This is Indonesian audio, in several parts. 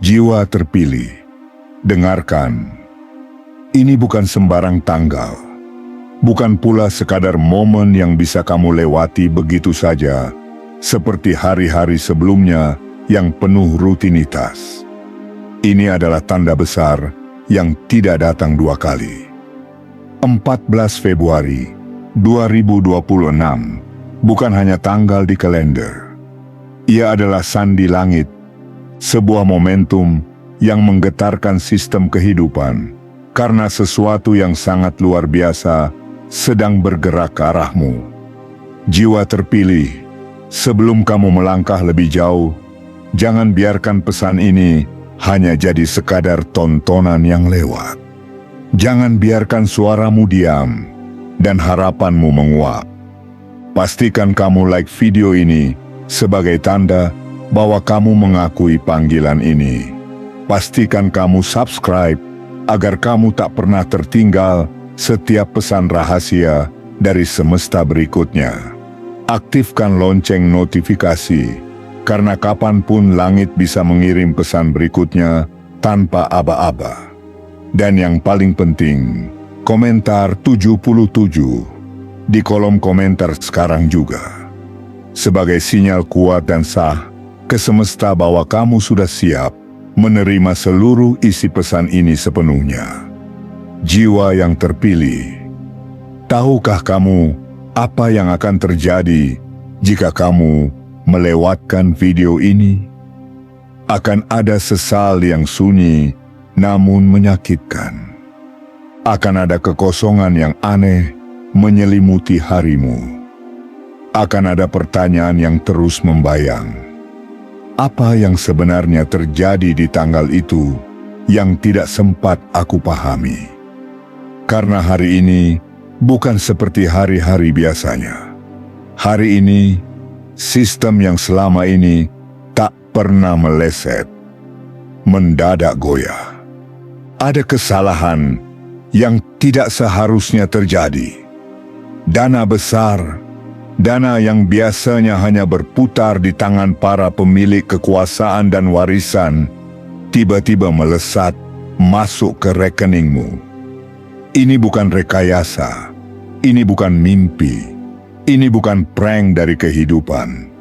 Jiwa terpilih, dengarkan. Ini bukan sembarang tanggal. Bukan pula sekadar momen yang bisa kamu lewati begitu saja, seperti hari-hari sebelumnya yang penuh rutinitas. Ini adalah tanda besar yang tidak datang dua kali. 14 Februari 2026 bukan hanya tanggal di kalender. Ia adalah sandi langit, sebuah momentum yang menggetarkan sistem kehidupan karena sesuatu yang sangat luar biasa sedang bergerak ke arahmu. Jiwa terpilih, sebelum kamu melangkah lebih jauh, jangan biarkan pesan ini hanya jadi sekadar tontonan yang lewat. Jangan biarkan suaramu diam dan harapanmu menguap. Pastikan kamu like video ini sebagai tanda bahwa kamu mengakui panggilan ini. Pastikan kamu subscribe agar kamu tak pernah tertinggal setiap pesan rahasia dari semesta berikutnya. Aktifkan lonceng notifikasi, karena kapanpun langit bisa mengirim pesan berikutnya tanpa aba-aba. Dan yang paling penting, komentar 77 di kolom komentar sekarang juga. Sebagai sinyal kuat dan sah ke semesta bahwa kamu sudah siap menerima seluruh isi pesan ini sepenuhnya. Jiwa yang terpilih, tahukah kamu apa yang akan terjadi jika kamu melewatkan video ini? Akan ada sesal yang sunyi namun menyakitkan. Akan ada kekosongan yang aneh menyelimuti harimu. Akan ada pertanyaan yang terus membayang. Apa yang sebenarnya terjadi di tanggal itu yang tidak sempat aku pahami? Karena hari ini bukan seperti hari-hari biasanya. Hari ini, sistem yang selama ini tak pernah meleset, mendadak goyah. Ada kesalahan yang tidak seharusnya terjadi. Dana besar, dana yang biasanya hanya berputar di tangan para pemilik kekuasaan dan warisan, tiba-tiba melesat masuk ke rekeningmu. Ini bukan rekayasa, ini bukan mimpi, ini bukan prank dari kehidupan.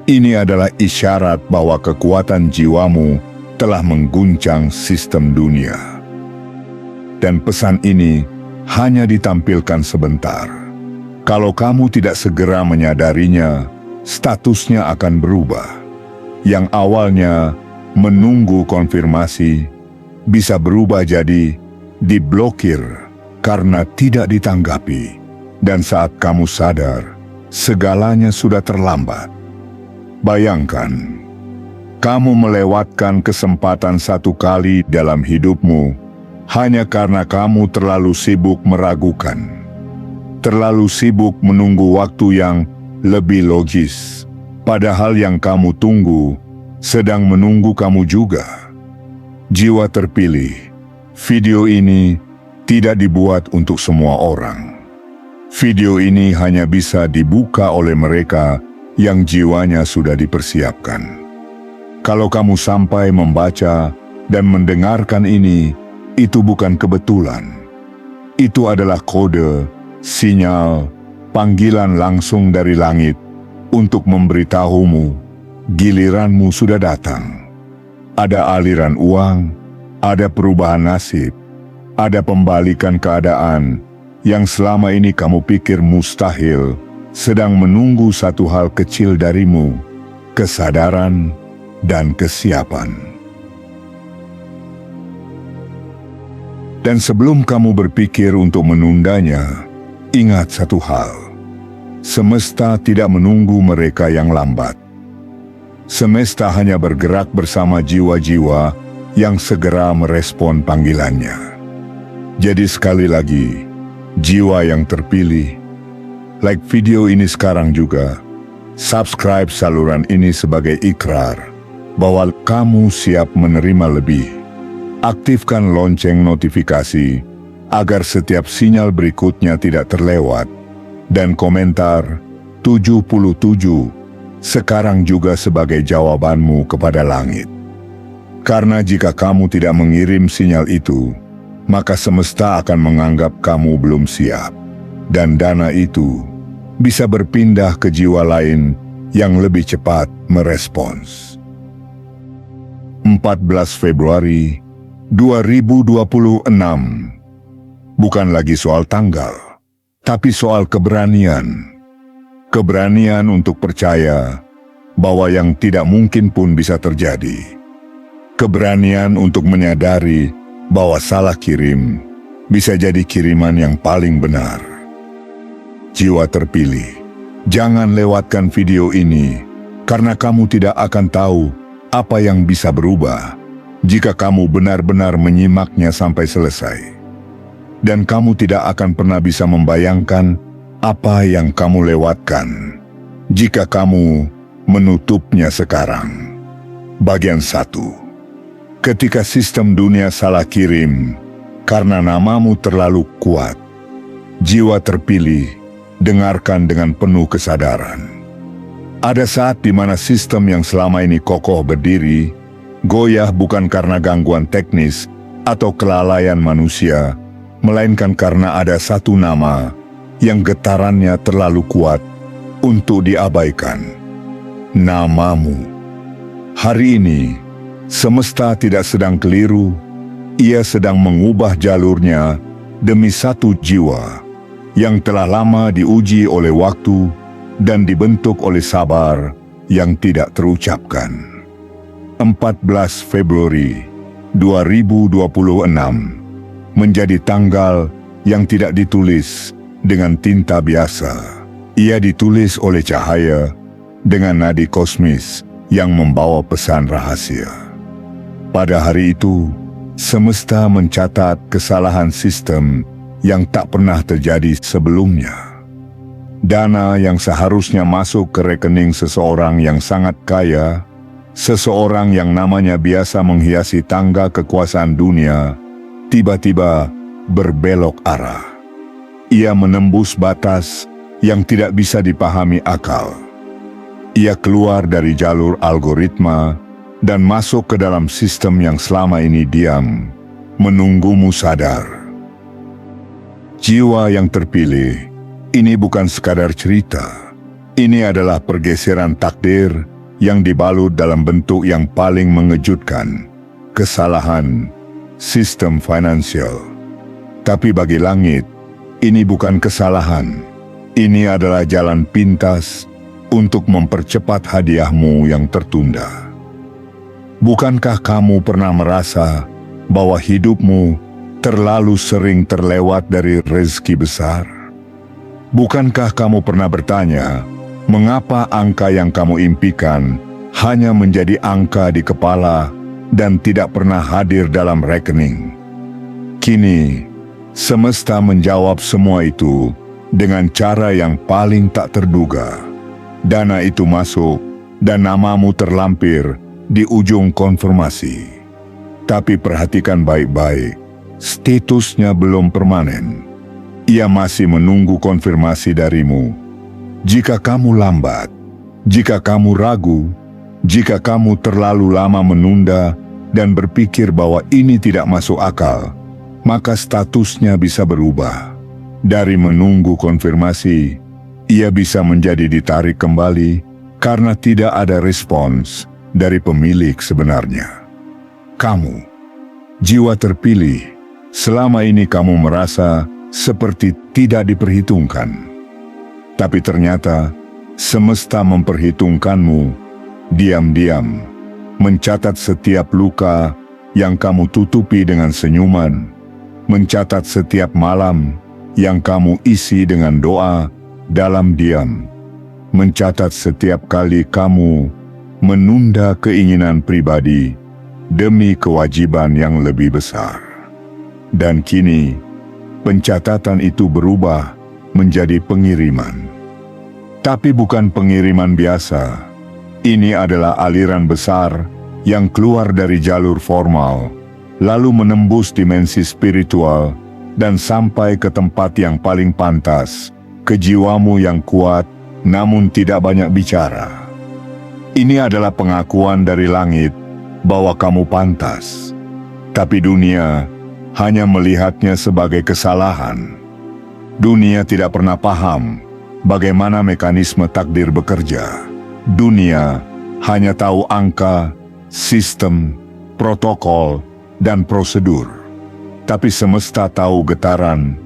Ini adalah isyarat bahwa kekuatan jiwamu telah mengguncang sistem dunia. Dan pesan ini hanya ditampilkan sebentar. Kalau kamu tidak segera menyadarinya, statusnya akan berubah. Yang awalnya menunggu konfirmasi, bisa berubah jadi diblokir karena tidak ditanggapi. Dan saat kamu sadar, segalanya sudah terlambat. Bayangkan, kamu melewatkan kesempatan satu kali dalam hidupmu hanya karena kamu terlalu sibuk meragukan. Terlalu sibuk menunggu waktu yang lebih logis, padahal yang kamu tunggu sedang menunggu kamu juga. Jiwa terpilih, video ini tidak dibuat untuk semua orang. Video ini hanya bisa dibuka oleh mereka yang jiwanya sudah dipersiapkan. Kalau kamu sampai membaca dan mendengarkan ini, itu bukan kebetulan. Itu adalah kode, sinyal, panggilan langsung dari langit untuk memberitahumu giliranmu sudah datang. Ada aliran uang, ada perubahan nasib, ada pembalikan keadaan yang selama ini kamu pikir mustahil, sedang menunggu satu hal kecil darimu, kesadaran dan kesiapan. Dan sebelum kamu berpikir untuk menundanya, ingat satu hal, semesta tidak menunggu mereka yang lambat. Semesta hanya bergerak bersama jiwa-jiwa yang segera merespon panggilannya. Jadi sekali lagi, jiwa yang terpilih, like video ini sekarang juga, subscribe saluran ini sebagai ikrar bahwa kamu siap menerima lebih. Aktifkan lonceng notifikasi agar setiap sinyal berikutnya tidak terlewat. Dan komentar 77 sekarang juga sebagai jawabanmu kepada langit. Karena jika kamu tidak mengirim sinyal itu, maka semesta akan menganggap kamu belum siap. Dan dana itu bisa berpindah ke jiwa lain yang lebih cepat merespons. 14 Februari 2026. Bukan lagi soal tanggal, tapi soal keberanian. Keberanian untuk percaya bahwa yang tidak mungkin pun bisa terjadi. Keberanian untuk menyadari bahwa salah kirim bisa jadi kiriman yang paling benar. Jiwa terpilih, jangan lewatkan video ini karena kamu tidak akan tahu apa yang bisa berubah jika kamu benar-benar menyimaknya sampai selesai. Dan kamu tidak akan pernah bisa membayangkan apa yang kamu lewatkan jika kamu menutupnya sekarang. Bagian 1. Ketika sistem dunia salah kirim karena namamu terlalu kuat. Jiwa terpilih, dengarkan dengan penuh kesadaran. Ada saat di mana sistem yang selama ini kokoh berdiri, goyah bukan karena gangguan teknis atau kelalaian manusia, melainkan karena ada satu nama yang getarannya terlalu kuat untuk diabaikan. Namamu. Hari ini, semesta tidak sedang keliru, ia sedang mengubah jalurnya demi satu jiwa yang telah lama diuji oleh waktu dan dibentuk oleh sabar yang tidak terucapkan. 14 Februari 2026 menjadi tanggal yang tidak ditulis dengan tinta biasa. Ia ditulis oleh cahaya dengan nadi kosmis yang membawa pesan rahasia. Pada hari itu, semesta mencatat kesalahan sistem yang tak pernah terjadi sebelumnya. Dana yang seharusnya masuk ke rekening seseorang yang sangat kaya, seseorang yang namanya biasa menghiasi tangga kekuasaan dunia, tiba-tiba berbelok arah. Ia menembus batas yang tidak bisa dipahami akal. Ia keluar dari jalur algoritma dan masuk ke dalam sistem yang selama ini diam, menunggumu sadar. Jiwa yang terpilih, ini bukan sekadar cerita. Ini adalah pergeseran takdir yang dibalut dalam bentuk yang paling mengejutkan, kesalahan sistem finansial. Tapi bagi langit, ini bukan kesalahan. Ini adalah jalan pintas untuk mempercepat hadiahmu yang tertunda. Bukankah kamu pernah merasa bahwa hidupmu terlalu sering terlewat dari rezeki besar? Bukankah kamu pernah bertanya, mengapa angka yang kamu impikan hanya menjadi angka di kepala dan tidak pernah hadir dalam rekening? Kini, semesta menjawab semua itu dengan cara yang paling tak terduga. Dana itu masuk dan namamu terlampir di ujung konfirmasi. Tapi perhatikan baik-baik, statusnya belum permanen. Ia masih menunggu konfirmasi darimu. Jika kamu lambat, jika kamu ragu, jika kamu terlalu lama menunda dan berpikir bahwa ini tidak masuk akal, maka statusnya bisa berubah. Dari menunggu konfirmasi, ia bisa menjadi ditarik kembali karena tidak ada respons dari pemilik sebenarnya. Kamu, jiwa terpilih, selama ini kamu merasa seperti tidak diperhitungkan. Tapi ternyata, semesta memperhitungkanmu diam-diam, mencatat setiap luka yang kamu tutupi dengan senyuman, mencatat setiap malam yang kamu isi dengan doa dalam diam, mencatat setiap kali kamu menunda keinginan pribadi demi kewajiban yang lebih besar. Dan kini, pencatatan itu berubah menjadi pengiriman. Tapi bukan pengiriman biasa. Ini adalah aliran besar yang keluar dari jalur formal, lalu menembus dimensi spiritual dan sampai ke tempat yang paling pantas, ke jiwamu yang kuat namun tidak banyak bicara. Ini adalah pengakuan dari langit bahwa kamu pantas. Tapi dunia hanya melihatnya sebagai kesalahan. Dunia tidak pernah paham bagaimana mekanisme takdir bekerja. Dunia hanya tahu angka, sistem, protokol, dan prosedur. Tapi semesta tahu getaran,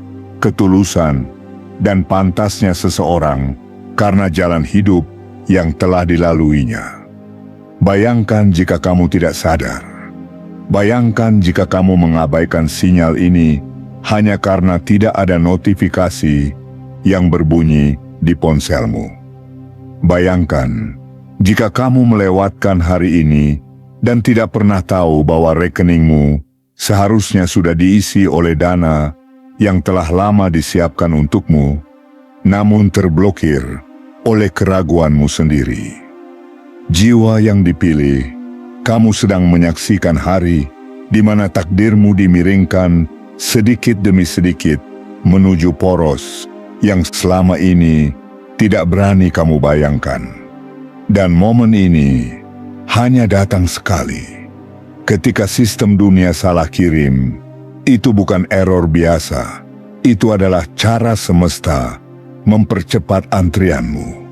ketulusan, dan pantasnya seseorang karena jalan hidup yang telah dilaluinya. Bayangkan jika kamu tidak sadar. Bayangkan jika kamu mengabaikan sinyal ini hanya karena tidak ada notifikasi yang berbunyi di ponselmu. Bayangkan jika kamu melewatkan hari ini dan tidak pernah tahu bahwa rekeningmu seharusnya sudah diisi oleh dana yang telah lama disiapkan untukmu, namun terblokir oleh keraguanmu sendiri. Jiwa yang dipilih, kamu sedang menyaksikan hari di mana takdirmu dimiringkan sedikit demi sedikit menuju poros yang selama ini tidak berani kamu bayangkan. Dan momen ini hanya datang sekali. Ketika sistem dunia salah kirim, itu bukan error biasa. Itu adalah cara semesta mempercepat antrianmu.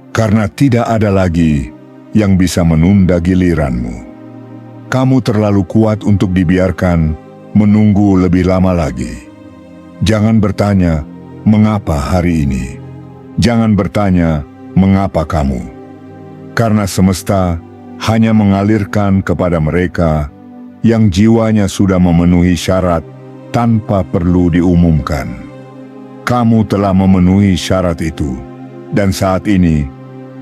Karena tidak ada lagi yang bisa menunda giliranmu. Kamu terlalu kuat untuk dibiarkan menunggu lebih lama lagi. Jangan bertanya, mengapa hari ini? Jangan bertanya, mengapa kamu? Karena semesta hanya mengalirkan kepada mereka yang jiwanya sudah memenuhi syarat tanpa perlu diumumkan. Kamu telah memenuhi syarat itu, dan saat ini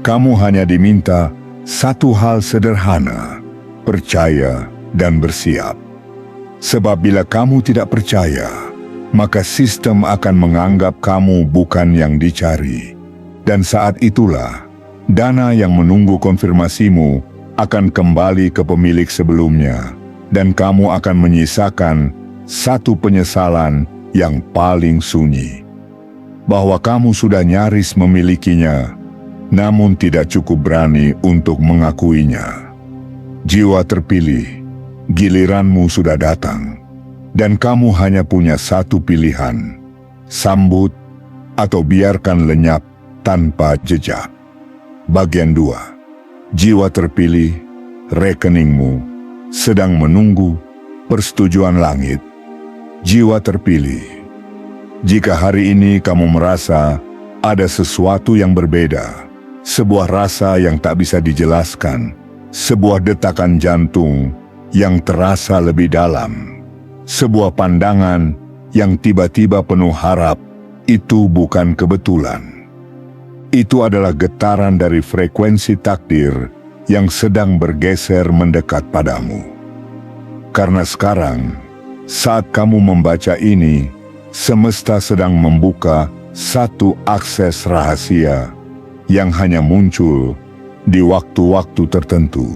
kamu hanya diminta satu hal sederhana: percaya dan bersiap. Sebab bila kamu tidak percaya, maka sistem akan menganggap kamu bukan yang dicari. Dan saat itulah, dana yang menunggu konfirmasimu akan kembali ke pemilik sebelumnya, dan kamu akan menyisakan satu penyesalan yang paling sunyi. Bahwa kamu sudah nyaris memilikinya, namun tidak cukup berani untuk mengakuinya. Jiwa terpilih, giliranmu sudah datang, dan kamu hanya punya satu pilihan: sambut atau biarkan lenyap tanpa jejak. Bagian 2. Jiwa terpilih, rekeningmu sedang menunggu persetujuan langit. Jiwa terpilih, jika hari ini kamu merasa ada sesuatu yang berbeda, sebuah rasa yang tak bisa dijelaskan, sebuah detakan jantung yang terasa lebih dalam, sebuah pandangan yang tiba-tiba penuh harap, itu bukan kebetulan. Itu adalah getaran dari frekuensi takdir yang sedang bergeser mendekat padamu. Karena sekarang, saat kamu membaca ini, semesta sedang membuka satu akses rahasia yang hanya muncul di waktu-waktu tertentu.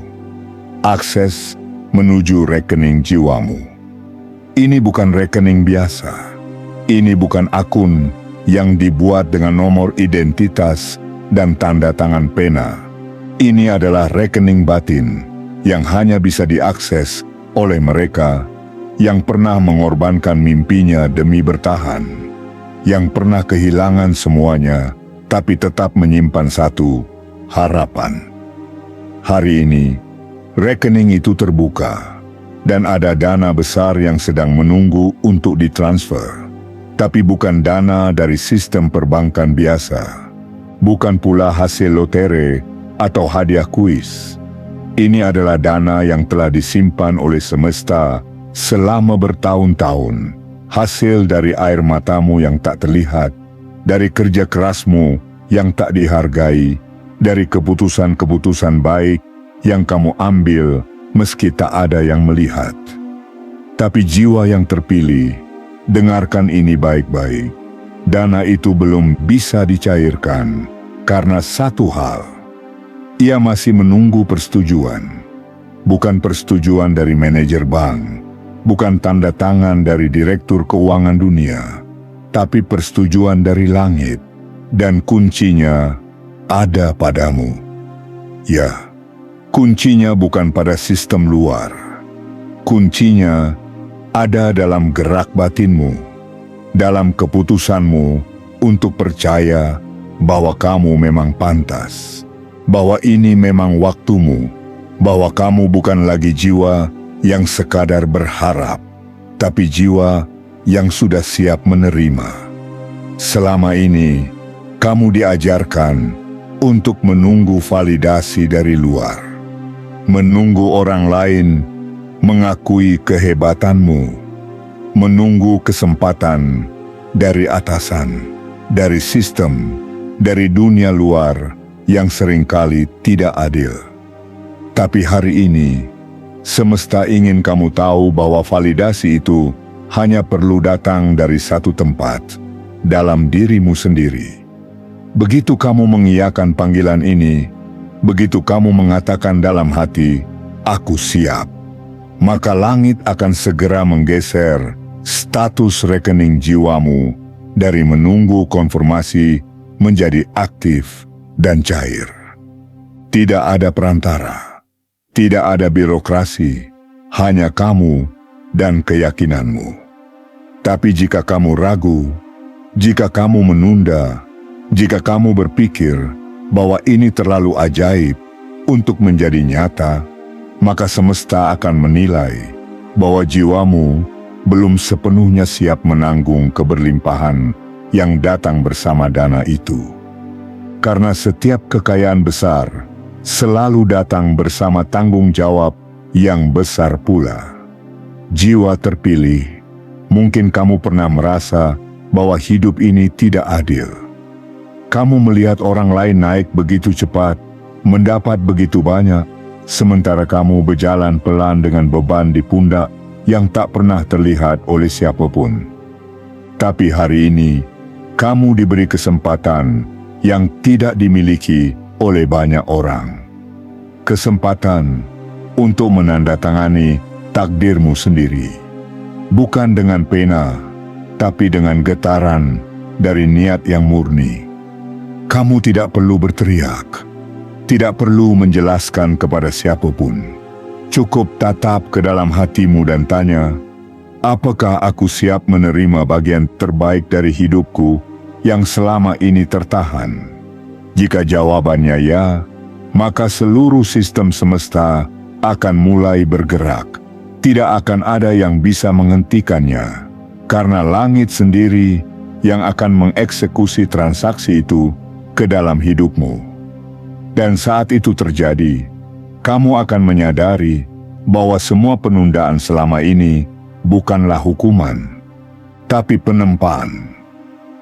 Akses menuju rekening jiwamu. Ini bukan rekening biasa. Ini bukan akun yang dibuat dengan nomor identitas dan tanda tangan pena. Ini adalah rekening batin yang hanya bisa diakses oleh mereka yang pernah mengorbankan mimpinya demi bertahan, yang pernah kehilangan semuanya tapi tetap menyimpan satu harapan. Hari ini, rekening itu terbuka, dan ada dana besar yang sedang menunggu untuk ditransfer. Tapi bukan dana dari sistem perbankan biasa. Bukan pula hasil lotre atau hadiah kuis. Ini adalah dana yang telah disimpan oleh semesta selama bertahun-tahun. Hasil dari air matamu yang tak terlihat, dari kerja kerasmu yang tak dihargai, dari keputusan-keputusan baik yang kamu ambil meski tak ada yang melihat. Tapi jiwa yang terpilih, dengarkan ini baik-baik. Dana itu belum bisa dicairkan karena satu hal. Ia masih menunggu persetujuan. Bukan persetujuan dari manajer bank, bukan tanda tangan dari direktur keuangan dunia, tapi persetujuan dari langit. Dan kuncinya ada padamu. Ya, Kuncinya bukan pada sistem luar. Kuncinya ada dalam gerak batinmu, dalam keputusanmu untuk percaya bahwa kamu memang pantas, bahwa ini memang waktumu, bahwa kamu bukan lagi jiwa yang sekadar berharap, tapi jiwa yang sudah siap menerima. Selama ini, kamu diajarkan untuk menunggu validasi dari luar, menunggu orang lain mengakui kehebatanmu, menunggu kesempatan dari atasan, dari sistem, dari dunia luar yang seringkali tidak adil. Tapi hari ini, semesta ingin kamu tahu bahwa validasi itu hanya perlu datang dari satu tempat, dalam dirimu sendiri. Begitu kamu mengiyakan panggilan ini, begitu kamu mengatakan dalam hati, "Aku siap," maka langit akan segera menggeser status rekening jiwamu dari menunggu konfirmasi menjadi aktif dan cair. Tidak ada perantara, tidak ada birokrasi, hanya kamu dan keyakinanmu. Tapi jika kamu ragu, jika kamu menunda, jika kamu berpikir bahwa ini terlalu ajaib untuk menjadi nyata, maka semesta akan menilai bahwa jiwamu belum sepenuhnya siap menanggung keberlimpahan yang datang bersama dana itu. Karena setiap kekayaan besar selalu datang bersama tanggung jawab yang besar pula. Jiwa terpilih, mungkin kamu pernah merasa bahwa hidup ini tidak adil. Kamu melihat orang lain naik begitu cepat, mendapat begitu banyak, sementara kamu berjalan pelan dengan beban di pundak yang tak pernah terlihat oleh siapapun. Tapi hari ini, kamu diberi kesempatan yang tidak dimiliki oleh banyak orang. Kesempatan untuk menandatangani takdirmu sendiri. Bukan dengan pena, tapi dengan getaran dari niat yang murni. Kamu tidak perlu berteriak, tidak perlu menjelaskan kepada siapapun. Cukup tatap ke dalam hatimu dan tanya, apakah aku siap menerima bagian terbaik dari hidupku yang selama ini tertahan? Jika jawabannya ya, maka seluruh sistem semesta akan mulai bergerak. Tidak akan ada yang bisa menghentikannya, karena langit sendiri yang akan mengeksekusi transaksi itu ke dalam hidupmu. Dan saat itu terjadi, kamu akan menyadari bahwa semua penundaan selama ini bukanlah hukuman, tapi penempaan,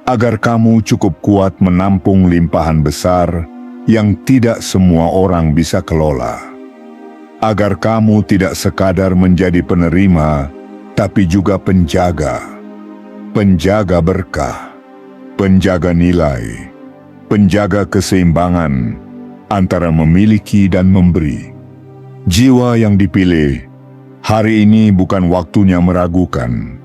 agar kamu cukup kuat menampung limpahan besar yang tidak semua orang bisa kelola. Agar kamu tidak sekadar menjadi penerima, tapi juga penjaga. Penjaga berkah, penjaga nilai, penjaga keseimbangan antara memiliki dan memberi. Jiwa yang dipilih, hari ini bukan waktunya meragukan.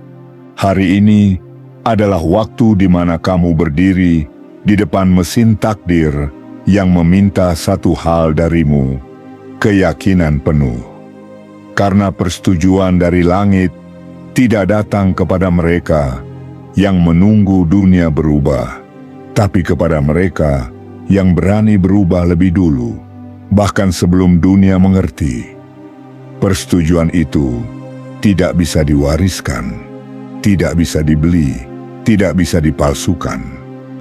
Hari ini adalah waktu di mana kamu berdiri di depan mesin takdir yang meminta satu hal darimu, keyakinan penuh. Karena persetujuan dari langit tidak datang kepada mereka yang menunggu dunia berubah, tapi kepada mereka yang berani berubah lebih dulu, bahkan sebelum dunia mengerti. Persetujuan itu tidak bisa diwariskan, tidak bisa dibeli, tidak bisa dipalsukan.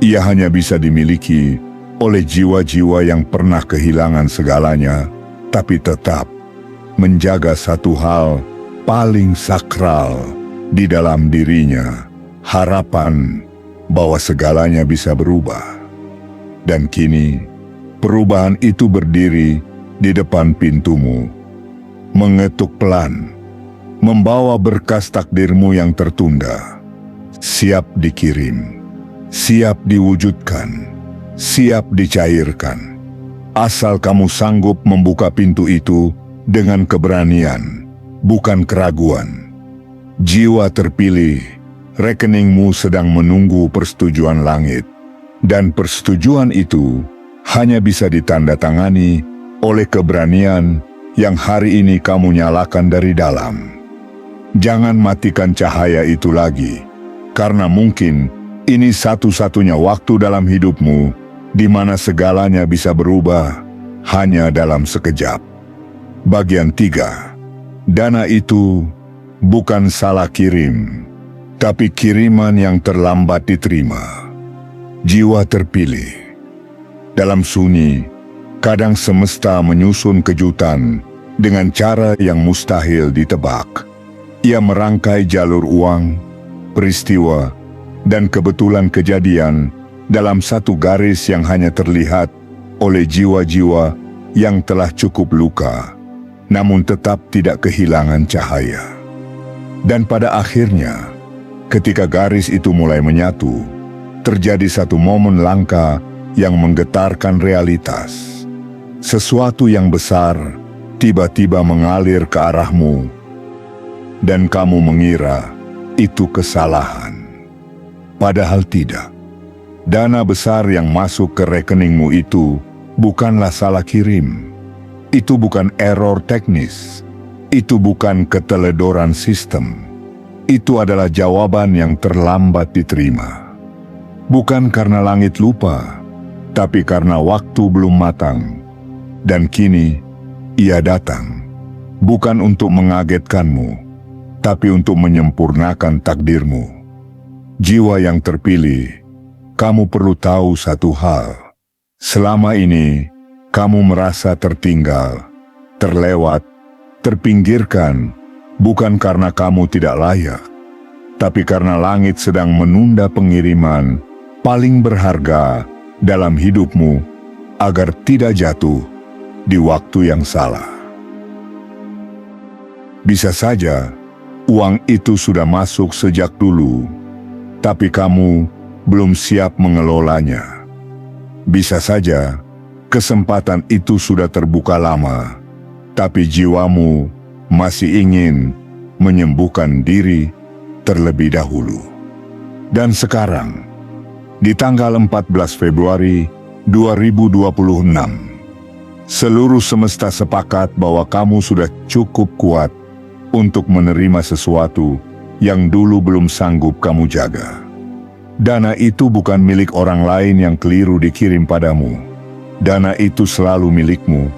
Ia hanya bisa dimiliki oleh jiwa-jiwa yang pernah kehilangan segalanya, tapi tetap menjaga satu hal paling sakral di dalam dirinya, harapan bahwa segalanya bisa berubah. Dan kini, perubahan itu berdiri di depan pintumu, mengetuk pelan, membawa berkas takdirmu yang tertunda, siap dikirim, siap diwujudkan, siap dicairkan. Asal kamu sanggup membuka pintu itu dengan keberanian, bukan keraguan. Jiwa terpilih, rekeningmu sedang menunggu persetujuan langit, dan persetujuan itu hanya bisa ditandatangani oleh keberanian yang hari ini kamu nyalakan dari dalam. Jangan matikan cahaya itu lagi, karena mungkin ini satu-satunya waktu dalam hidupmu di mana segalanya bisa berubah hanya dalam sekejap. Bagian 3. Dana itu bukan salah kirim, tapi kiriman yang terlambat diterima. Jiwa terpilih. Dalam sunyi, kadang semesta menyusun kejutan dengan cara yang mustahil ditebak. Ia merangkai jalur uang, peristiwa, dan kebetulan kejadian dalam satu garis yang hanya terlihat oleh jiwa-jiwa yang telah cukup luka, namun tetap tidak kehilangan cahaya. Dan pada akhirnya, ketika garis itu mulai menyatu, terjadi satu momen langka yang menggetarkan realitas. Sesuatu yang besar tiba-tiba mengalir ke arahmu, dan kamu mengira itu kesalahan. Padahal tidak. Dana besar yang masuk ke rekeningmu itu bukanlah salah kirim. Itu bukan error teknis. Itu bukan keteledoran sistem. Itu adalah jawaban yang terlambat diterima. Bukan karena langit lupa, tapi karena waktu belum matang. Dan kini, ia datang. Bukan untuk mengagetkanmu, tapi untuk menyempurnakan takdirmu. Jiwa yang terpilih, kamu perlu tahu satu hal. Selama ini, kamu merasa tertinggal, terlewat, terpinggirkan, bukan karena kamu tidak layak, tapi karena langit sedang menunda pengiriman paling berharga dalam hidupmu agar tidak jatuh di waktu yang salah. Bisa saja uang itu sudah masuk sejak dulu, tapi kamu belum siap mengelolanya. Bisa saja kesempatan itu sudah terbuka lama, tapi jiwamu masih ingin menyembuhkan diri terlebih dahulu. Dan sekarang, di tanggal 14 Februari 2026, seluruh semesta sepakat bahwa kamu sudah cukup kuat untuk menerima sesuatu yang dulu belum sanggup kamu jaga. Dana itu bukan milik orang lain yang keliru dikirim padamu. Dana itu selalu milikmu,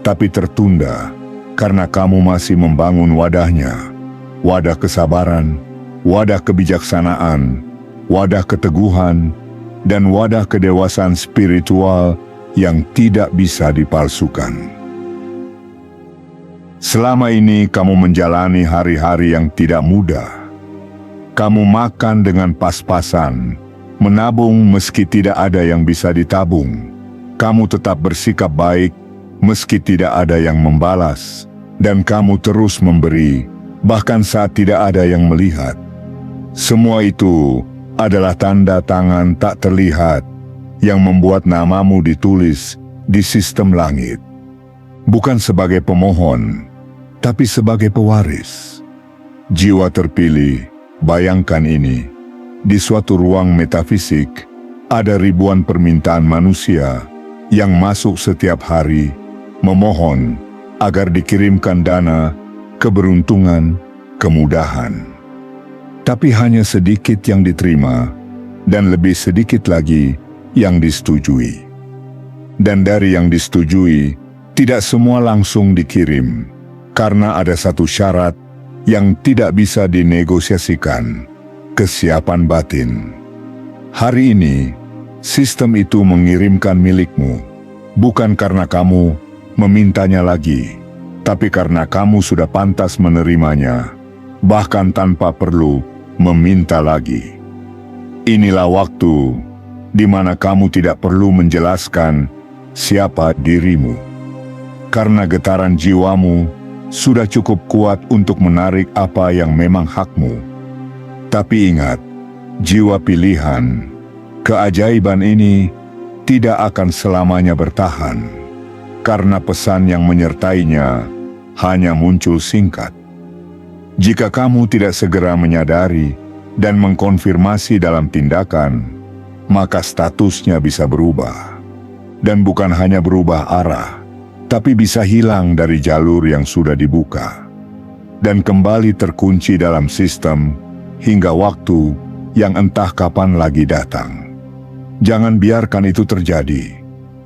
tapi tertunda karena kamu masih membangun wadahnya. Wadah kesabaran, wadah kebijaksanaan, wadah keteguhan, dan wadah kedewasaan spiritual yang tidak bisa dipalsukan. Selama ini kamu menjalani hari-hari yang tidak mudah. Kamu makan dengan pas-pasan, menabung meski tidak ada yang bisa ditabung. Kamu tetap bersikap baik meski tidak ada yang membalas, dan kamu terus memberi, bahkan saat tidak ada yang melihat. Semua itu adalah tanda tangan tak terlihat yang membuat namamu ditulis di sistem langit. Bukan sebagai pemohon, tapi sebagai pewaris. Jiwa terpilih, bayangkan ini. Di suatu ruang metafisik, ada ribuan permintaan manusia yang masuk setiap hari, memohon agar dikirimkan dana, keberuntungan, kemudahan. Tapi hanya sedikit yang diterima, dan lebih sedikit lagi yang disetujui. Dan dari yang disetujui, tidak semua langsung dikirim, karena ada satu syarat yang tidak bisa dinegosiasikan: kesiapan batin. Hari ini, sistem itu mengirimkan milikmu, bukan karena kamu memintanya lagi, tapi karena kamu sudah pantas menerimanya, bahkan tanpa perlu meminta lagi. Inilah waktu di mana kamu tidak perlu menjelaskan siapa dirimu, karena getaran jiwamu sudah cukup kuat untuk menarik apa yang memang hakmu. Tapi ingat, jiwa pilihan, keajaiban ini tidak akan selamanya bertahan, karena pesan yang menyertainya hanya muncul singkat. Jika kamu tidak segera menyadari dan mengkonfirmasi dalam tindakan, maka statusnya bisa berubah. Dan bukan hanya berubah arah, tapi bisa hilang dari jalur yang sudah dibuka dan kembali terkunci dalam sistem hingga waktu yang entah kapan lagi datang. Jangan biarkan itu terjadi.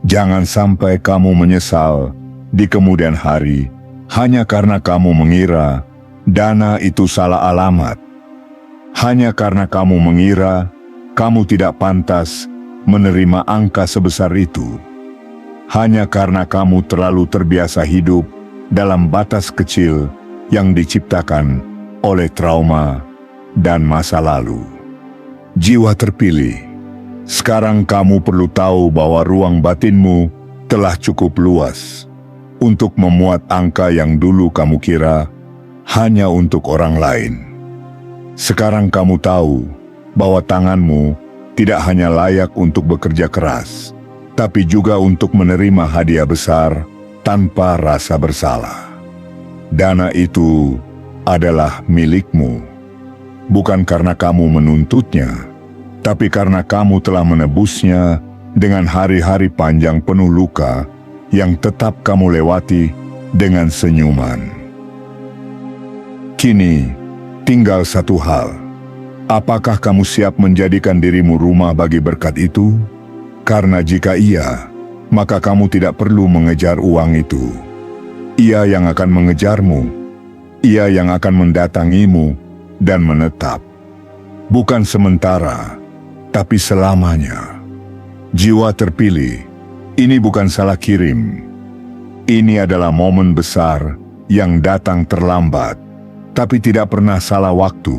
Jangan sampai kamu menyesal di kemudian hari hanya karena kamu mengira dana itu salah alamat. Hanya karena kamu mengira kamu tidak pantas menerima angka sebesar itu. Hanya karena kamu terlalu terbiasa hidup dalam batas kecil yang diciptakan oleh trauma dan masa lalu. Jiwa terpilih, sekarang kamu perlu tahu bahwa ruang batinmu telah cukup luas untuk memuat angka yang dulu kamu kira hanya untuk orang lain. Sekarang kamu tahu bahwa tanganmu tidak hanya layak untuk bekerja keras, tapi juga untuk menerima hadiah besar tanpa rasa bersalah. Dana itu adalah milikmu, bukan karena kamu menuntutnya, tapi karena kamu telah menebusnya dengan hari-hari panjang penuh luka yang tetap kamu lewati dengan senyuman. Kini, tinggal satu hal. Apakah kamu siap menjadikan dirimu rumah bagi berkat itu? Karena jika iya, maka kamu tidak perlu mengejar uang itu. Ia yang akan mengejarmu, ia yang akan mendatangimu dan menetap. Bukan sementara, tapi selamanya. Jiwa terpilih, ini bukan salah kirim. Ini adalah momen besar yang datang terlambat, tapi tidak pernah salah waktu.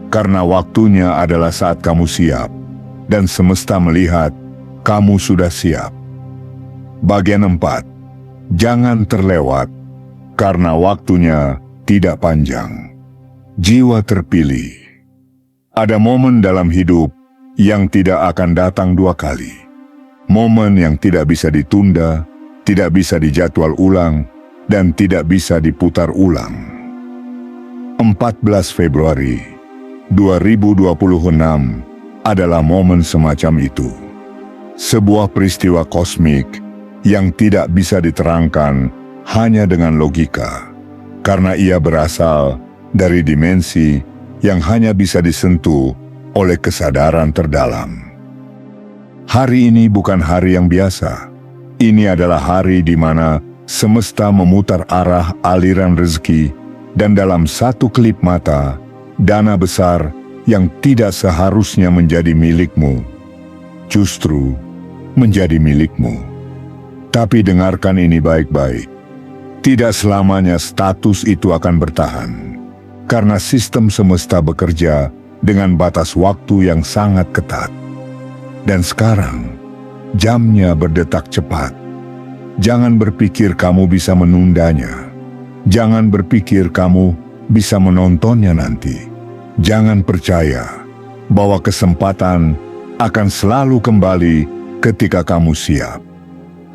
Karena waktunya adalah saat kamu siap, dan semesta melihat kamu sudah siap. Bagian 4. Jangan terlewat, karena waktunya tidak panjang. Jiwa terpilih. Ada momen dalam hidup yang tidak akan datang dua kali. Momen yang tidak bisa ditunda, tidak bisa dijadwal ulang, dan tidak bisa diputar ulang. 14 Februari 2026 adalah momen semacam itu. Sebuah peristiwa kosmik yang tidak bisa diterangkan hanya dengan logika, karena ia berasal dari dimensi yang hanya bisa disentuh oleh kesadaran terdalam. Hari ini bukan hari yang biasa. Ini adalah hari di mana semesta memutar arah aliran rezeki, dan dalam satu kelip mata, dana besar yang tidak seharusnya menjadi milikmu, justru menjadi milikmu. Tapi dengarkan ini baik-baik. Tidak selamanya status itu akan bertahan, karena sistem semesta bekerja dengan batas waktu yang sangat ketat. Dan sekarang, jamnya berdetak cepat. Jangan berpikir kamu bisa menundanya. Jangan berpikir kamu bisa menontonnya nanti. Jangan percaya bahwa kesempatan akan selalu kembali ketika kamu siap.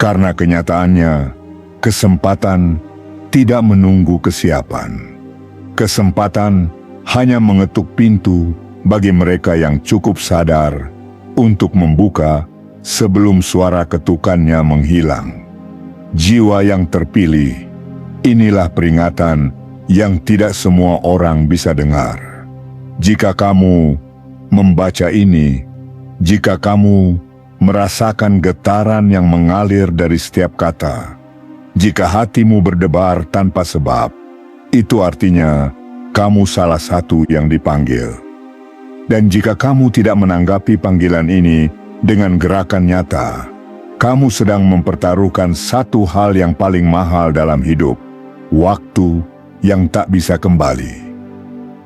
Karena kenyataannya, kesempatan tidak menunggu kesiapan. Kesempatan hanya mengetuk pintu bagi mereka yang cukup sadar untuk membuka sebelum suara ketukannya menghilang. Jiwa yang terpilih, inilah peringatan yang tidak semua orang bisa dengar. Jika kamu membaca ini, jika kamu merasakan getaran yang mengalir dari setiap kata, jika hatimu berdebar tanpa sebab, itu artinya kamu salah satu yang dipanggil. Dan jika kamu tidak menanggapi panggilan ini dengan gerakan nyata, kamu sedang mempertaruhkan satu hal yang paling mahal dalam hidup, waktu yang tak bisa kembali.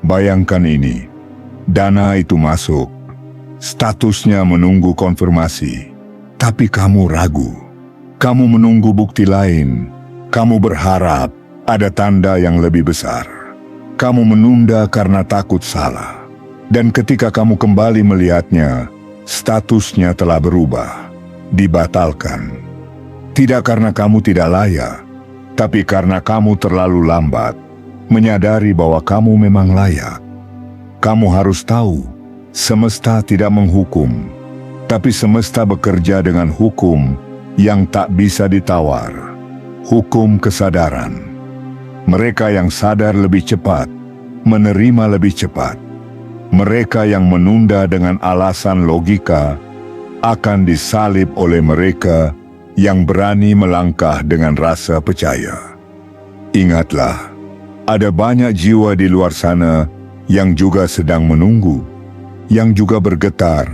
Bayangkan ini, dana itu masuk, statusnya menunggu konfirmasi, tapi kamu ragu. Kamu menunggu bukti lain. Kamu berharap ada tanda yang lebih besar. Kamu menunda karena takut salah. Dan ketika kamu kembali melihatnya, statusnya telah berubah, dibatalkan. Tidak karena kamu tidak layak, tapi karena kamu terlalu lambat menyadari bahwa kamu memang layak. Kamu harus tahu, semesta tidak menghukum, tapi semesta bekerja dengan hukum yang tak bisa ditawar. hukum kesadaran. Mereka yang sadar lebih cepat, menerima lebih cepat. Mereka yang menunda dengan alasan logika akan disalib oleh mereka yang berani melangkah dengan rasa percaya. Ingatlah, ada banyak jiwa di luar sana yang juga sedang menunggu, yang juga bergetar,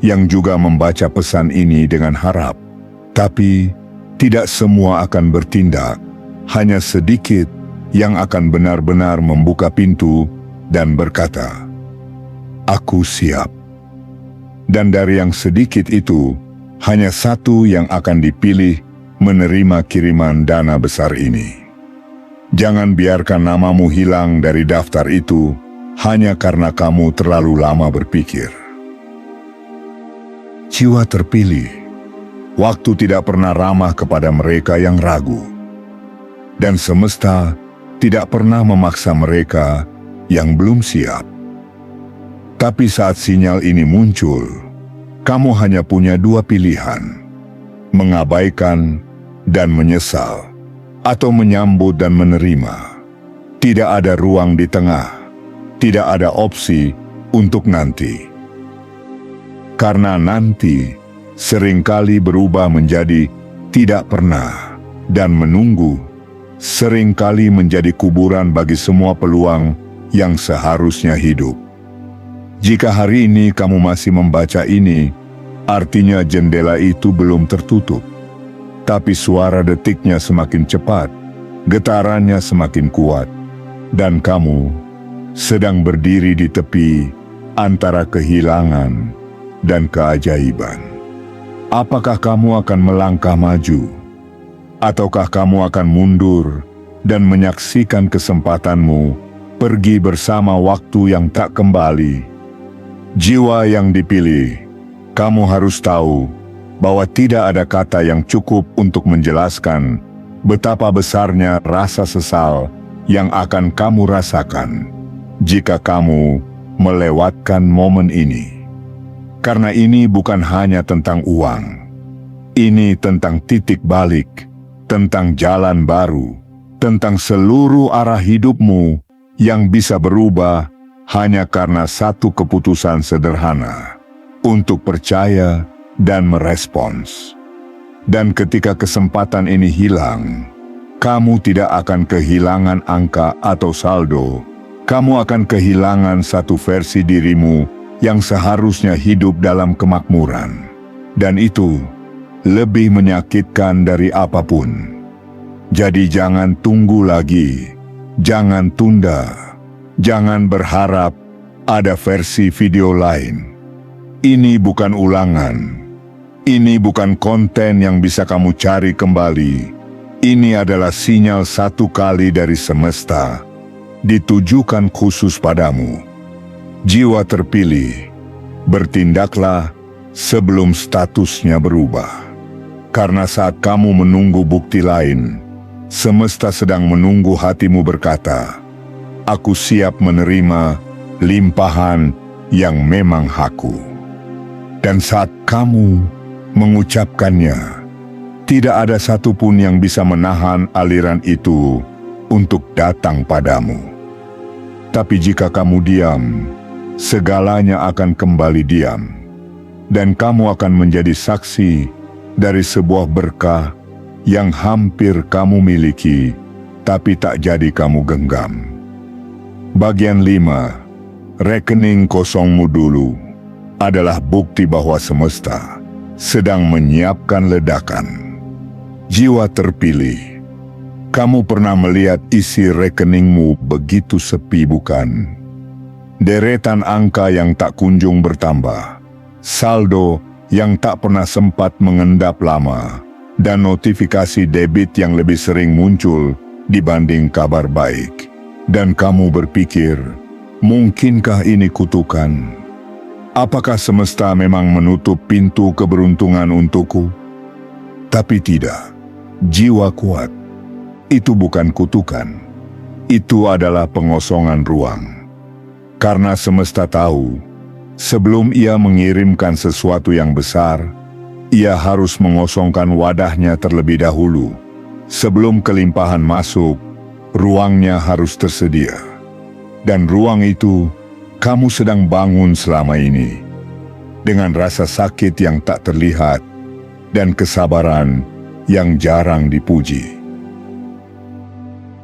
yang juga membaca pesan ini dengan harap. Tapi tidak semua akan bertindak, hanya sedikit yang akan benar-benar membuka pintu dan berkata, "Aku siap." Dan dari yang sedikit itu, hanya satu yang akan dipilih menerima kiriman dana besar ini. Jangan biarkan namamu hilang dari daftar itu hanya karena kamu terlalu lama berpikir. Jiwa terpilih, waktu tidak pernah ramah kepada mereka yang ragu. Dan semesta tidak pernah memaksa mereka yang belum siap. Tapi saat sinyal ini muncul, kamu hanya punya dua pilihan: mengabaikan dan menyesal, atau menyambut dan menerima. Tidak ada ruang di tengah, tidak ada opsi untuk nanti. Karena nanti seringkali berubah menjadi tidak pernah, dan menunggu seringkali menjadi kuburan bagi semua peluang yang seharusnya hidup. Jika hari ini kamu masih membaca ini, artinya jendela itu belum tertutup. Tapi suara detiknya semakin cepat, getarannya semakin kuat, dan kamu sedang berdiri di tepi antara kehilangan dan keajaiban. Apakah kamu akan melangkah maju? Ataukah kamu akan mundur dan menyaksikan kesempatanmu pergi bersama waktu yang tak kembali? Jiwa yang dipilih, kamu harus tahu bahwa tidak ada kata yang cukup untuk menjelaskan betapa besarnya rasa sesal yang akan kamu rasakan jika kamu melewatkan momen ini. Karena ini bukan hanya tentang uang, ini tentang titik balik, tentang jalan baru, tentang seluruh arah hidupmu yang bisa berubah hanya karena satu keputusan sederhana untuk percaya dan merespons. Dan ketika kesempatan ini hilang, kamu tidak akan kehilangan angka atau saldo. Kamu akan kehilangan satu versi dirimu yang seharusnya hidup dalam kemakmuran. Dan itu lebih menyakitkan dari apapun. Jadi jangan tunggu lagi, jangan tunda. Jangan berharap ada versi video lain. Ini bukan ulangan. Ini bukan konten yang bisa kamu cari kembali. Ini adalah sinyal satu kali dari semesta, ditujukan khusus padamu. Jiwa terpilih, bertindaklah sebelum statusnya berubah. Karena saat kamu menunggu bukti lain, semesta sedang menunggu hatimu berkata, "Aku siap menerima limpahan yang memang hakku." Dan saat kamu mengucapkannya, tidak ada satupun yang bisa menahan aliran itu untuk datang padamu. Tapi jika kamu diam, segalanya akan kembali diam. Dan kamu akan menjadi saksi dari sebuah berkah yang hampir kamu miliki, tapi tak jadi kamu genggam. Bagian 5. Rekening kosongmu dulu adalah bukti bahwa semesta sedang menyiapkan ledakan. Jiwa terpilih, kamu pernah melihat isi rekeningmu begitu sepi, bukan? Deretan angka yang tak kunjung bertambah, saldo yang tak pernah sempat mengendap lama, dan notifikasi debit yang lebih sering muncul dibanding kabar baik. Dan kamu berpikir, mungkinkah ini kutukan? Apakah semesta memang menutup pintu keberuntungan untukku? Tapi tidak, jiwa kuat. Itu bukan kutukan. Itu adalah pengosongan ruang. Karena semesta tahu, sebelum ia mengirimkan sesuatu yang besar, ia harus mengosongkan wadahnya terlebih dahulu. Sebelum kelimpahan masuk, ruangnya harus tersedia. Dan ruang itu, kamu sedang bangun selama ini. Dengan rasa sakit yang tak terlihat, dan kesabaran yang jarang dipuji.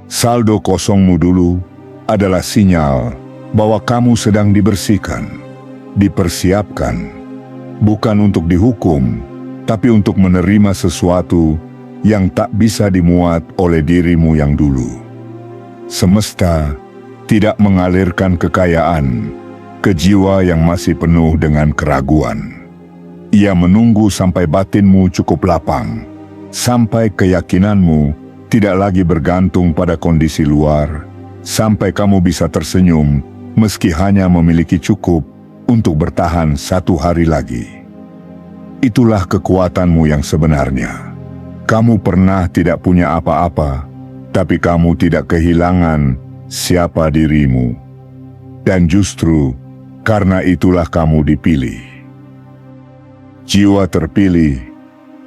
Saldo kosongmu dulu adalah sinyal bahwa kamu sedang dibersihkan, dipersiapkan, bukan untuk dihukum, tapi untuk menerima sesuatu yang tak bisa dimuat oleh dirimu yang dulu. Semesta tidak mengalirkan kekayaan ke jiwa yang masih penuh dengan keraguan. Ia menunggu sampai batinmu cukup lapang, sampai keyakinanmu tidak lagi bergantung pada kondisi luar, sampai kamu bisa tersenyum meski hanya memiliki cukup untuk bertahan 1 hari lagi. Itulah kekuatanmu yang sebenarnya. Kamu pernah tidak punya apa-apa, tapi kamu tidak kehilangan siapa dirimu. Dan justru karena itulah kamu dipilih. Jiwa terpilih,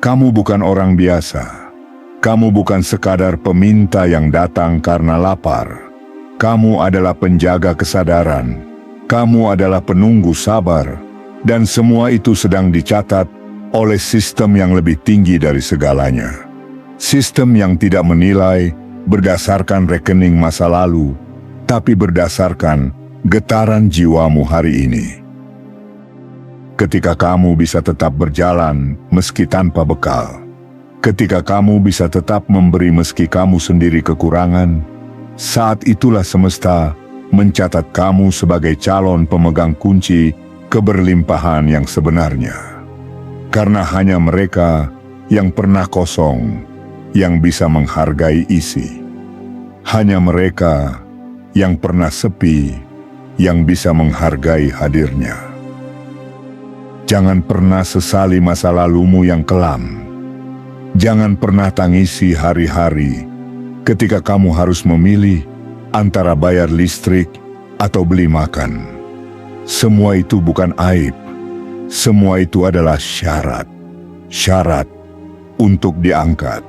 kamu bukan orang biasa. Kamu bukan sekadar peminta yang datang karena lapar. Kamu adalah penjaga kesadaran. Kamu adalah penunggu sabar. Dan semua itu sedang dicatat oleh sistem yang lebih tinggi dari segalanya. Sistem yang tidak menilai berdasarkan rekening masa lalu, tapi berdasarkan getaran jiwamu hari ini. Ketika kamu bisa tetap berjalan meski tanpa bekal, ketika kamu bisa tetap memberi meski kamu sendiri kekurangan, saat itulah semesta mencatat kamu sebagai calon pemegang kunci keberlimpahan yang sebenarnya. Karena hanya mereka yang pernah kosong yang bisa menghargai isi. Hanya mereka yang pernah sepi yang bisa menghargai hadirnya. Jangan pernah sesali masa lalumu yang kelam. Jangan pernah tangisi hari-hari ketika kamu harus memilih antara bayar listrik atau beli makan. Semua itu bukan aib. Semua itu adalah syarat. Syarat untuk diangkat.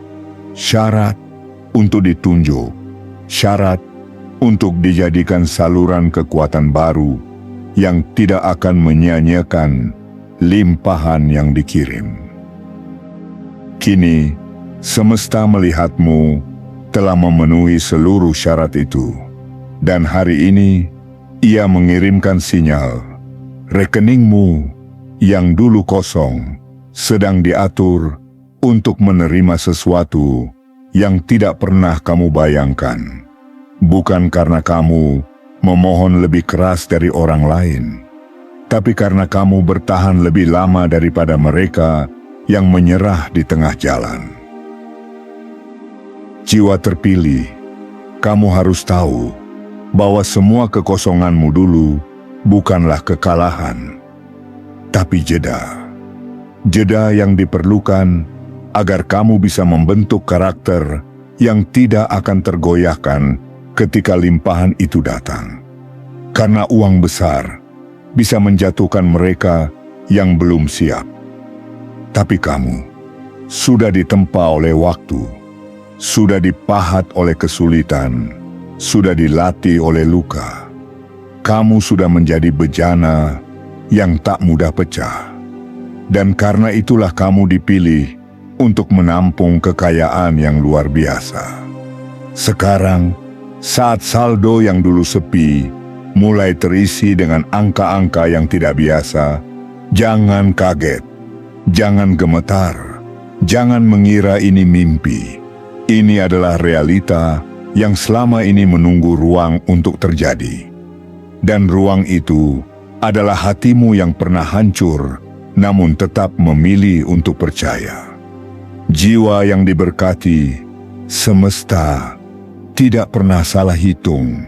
Syarat untuk ditunjuk. Syarat untuk dijadikan saluran kekuatan baru yang tidak akan menyia-nyiakan limpahan yang dikirim. Kini, semesta melihatmu telah memenuhi seluruh syarat itu. Dan hari ini, ia mengirimkan sinyal. Rekeningmu yang dulu kosong sedang diatur untuk menerima sesuatu yang tidak pernah kamu bayangkan. Bukan karena kamu memohon lebih keras dari orang lain, tapi karena kamu bertahan lebih lama daripada mereka yang menyerah di tengah jalan. Jiwa terpilih, kamu harus tahu bahwa semua kekosonganmu dulu bukanlah kekalahan, tapi jeda. Jeda yang diperlukan agar kamu bisa membentuk karakter yang tidak akan tergoyahkan ketika limpahan itu datang. Karena uang besar bisa menjatuhkan mereka yang belum siap. Tapi kamu sudah ditempa oleh waktu, sudah dipahat oleh kesulitan, sudah dilatih oleh luka. Kamu sudah menjadi bejana yang tak mudah pecah. Dan karena itulah kamu dipilih untuk menampung kekayaan yang luar biasa. Sekarang, saat saldo yang dulu sepi mulai terisi dengan angka-angka yang tidak biasa, jangan kaget, jangan gemetar, jangan mengira ini mimpi. Ini adalah realita yang selama ini menunggu ruang untuk terjadi. Dan ruang itu adalah hatimu yang pernah hancur, namun tetap memilih untuk percaya. Jiwa yang diberkati, semesta tidak pernah salah hitung.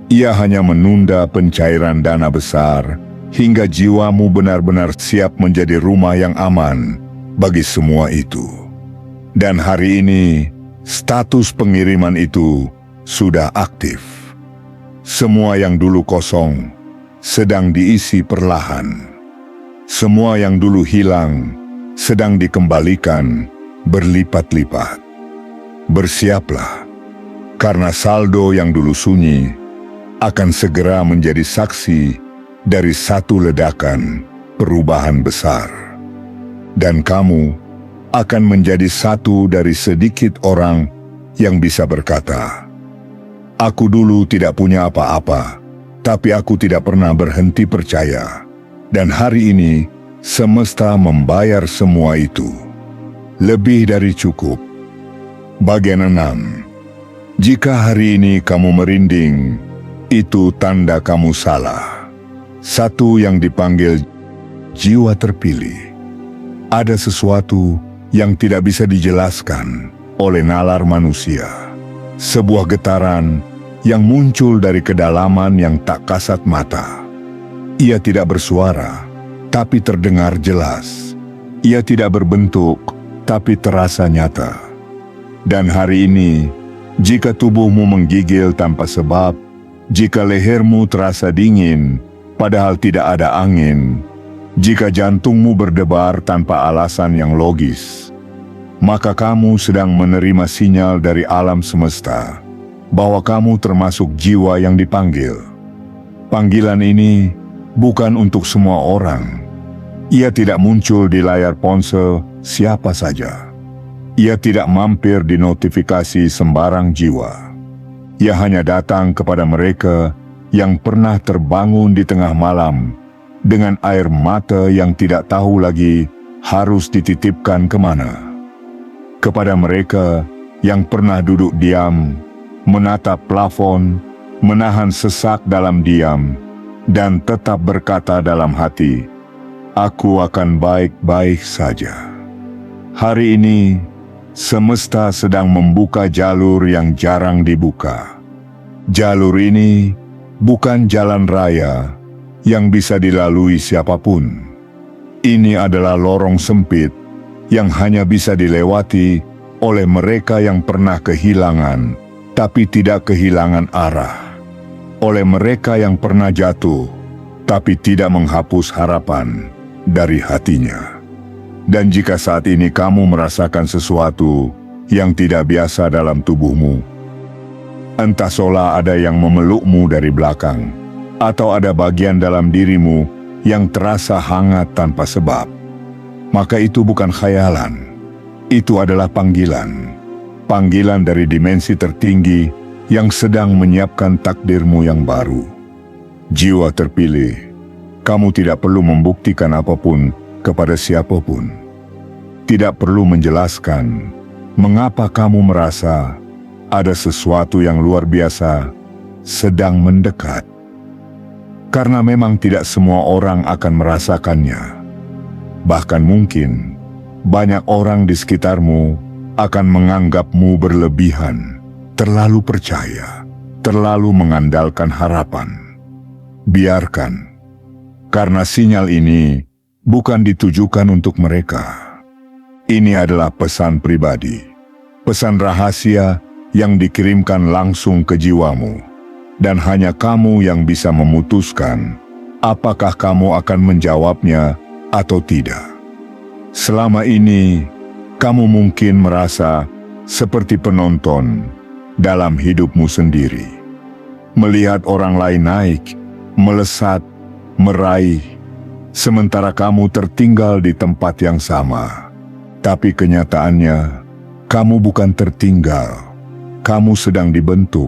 Ia hanya menunda pencairan dana besar hingga jiwamu benar-benar siap menjadi rumah yang aman bagi semua itu. Dan hari ini, status pengiriman itu sudah aktif. Semua yang dulu kosong sedang diisi perlahan. Semua yang dulu hilang sedang dikembalikan berlipat-lipat. Bersiaplah, karena saldo yang dulu sunyi akan segera menjadi saksi dari satu ledakan perubahan besar. Dan kamu akan menjadi satu dari sedikit orang yang bisa berkata, "Aku dulu tidak punya apa-apa, tapi aku tidak pernah berhenti percaya. Dan hari ini, semesta membayar semua itu. Lebih dari cukup." Bagian 6. Jika hari ini kamu merinding, itu tanda kamu salah. Satu yang dipanggil jiwa terpilih. Ada sesuatu yang tidak bisa dijelaskan oleh nalar manusia. Sebuah getaran yang muncul dari kedalaman yang tak kasat mata. Ia tidak bersuara, tapi terdengar jelas. Ia tidak berbentuk, tapi terasa nyata. Dan hari ini, jika tubuhmu menggigil tanpa sebab, jika lehermu terasa dingin, padahal tidak ada angin, jika jantungmu berdebar tanpa alasan yang logis, maka kamu sedang menerima sinyal dari alam semesta bahwa kamu termasuk jiwa yang dipanggil. Panggilan ini bukan untuk semua orang. Ia tidak muncul di layar ponsel siapa saja. Ia tidak mampir di notifikasi sembarang jiwa. Ia hanya datang kepada mereka yang pernah terbangun di tengah malam dengan air mata yang tidak tahu lagi harus dititipkan kemana. Kepada mereka yang pernah duduk diam, menatap plafon, menahan sesak dalam diam, dan tetap berkata dalam hati, "Aku akan baik-baik saja." Hari ini, semesta sedang membuka jalur yang jarang dibuka. Jalur ini bukan jalan raya yang bisa dilalui siapapun. Ini adalah lorong sempit yang hanya bisa dilewati oleh mereka yang pernah kehilangan, tapi tidak kehilangan arah. Oleh mereka yang pernah jatuh, tapi tidak menghapus harapan dari hatinya. Dan jika saat ini kamu merasakan sesuatu yang tidak biasa dalam tubuhmu, entah seolah ada yang memelukmu dari belakang, atau ada bagian dalam dirimu yang terasa hangat tanpa sebab, maka itu bukan khayalan. Itu adalah panggilan. Panggilan dari dimensi tertinggi yang sedang menyiapkan takdirmu yang baru. Jiwa terpilih, kamu tidak perlu membuktikan apapun kepada siapapun. Tidak perlu menjelaskan mengapa kamu merasa ada sesuatu yang luar biasa sedang mendekat. Karena memang tidak semua orang akan merasakannya. Bahkan mungkin banyak orang di sekitarmu akan menganggapmu berlebihan, terlalu percaya, terlalu mengandalkan harapan. Biarkan, karena sinyal ini bukan ditujukan untuk mereka. Ini adalah pesan pribadi, pesan rahasia yang dikirimkan langsung ke jiwamu, dan hanya kamu yang bisa memutuskan apakah kamu akan menjawabnya atau tidak. Selama ini, kamu mungkin merasa seperti penonton dalam hidupmu sendiri, melihat orang lain naik, melesat, meraih, sementara kamu tertinggal di tempat yang sama. Tapi kenyataannya, kamu bukan tertinggal. Kamu sedang dibentuk.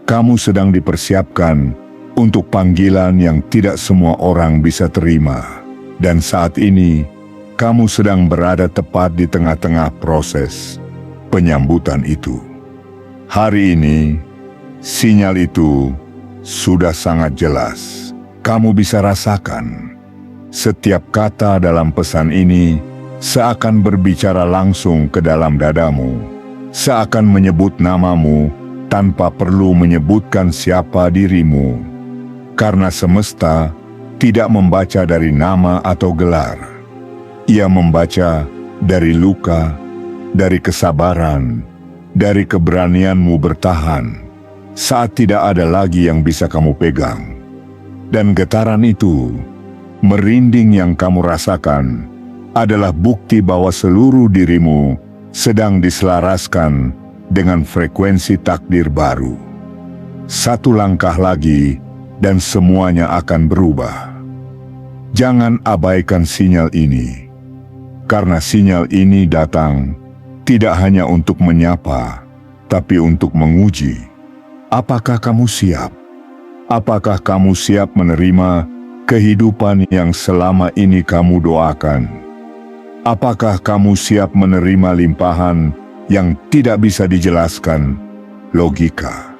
Kamu sedang dipersiapkan untuk panggilan yang tidak semua orang bisa terima. Dan saat ini, kamu sedang berada tepat di tengah-tengah proses penyambutan itu. Hari ini, sinyal itu sudah sangat jelas. Kamu bisa rasakan. Setiap kata dalam pesan ini seakan berbicara langsung ke dalam dadamu, seakan menyebut namamu tanpa perlu menyebutkan siapa dirimu. Karena semesta tidak membaca dari nama atau gelar. Ia membaca dari luka, dari kesabaran, dari keberanianmu bertahan saat tidak ada lagi yang bisa kamu pegang. Dan getaran itu, merinding yang kamu rasakan, adalah bukti bahwa seluruh dirimu sedang diselaraskan dengan frekuensi takdir baru. Satu langkah lagi dan semuanya akan berubah. Jangan abaikan sinyal ini, karena sinyal ini datang tidak hanya untuk menyapa, tapi untuk menguji. Apakah kamu siap? Apakah kamu siap menerima kehidupan yang selama ini kamu doakan? Apakah kamu siap menerima limpahan yang tidak bisa dijelaskan logika?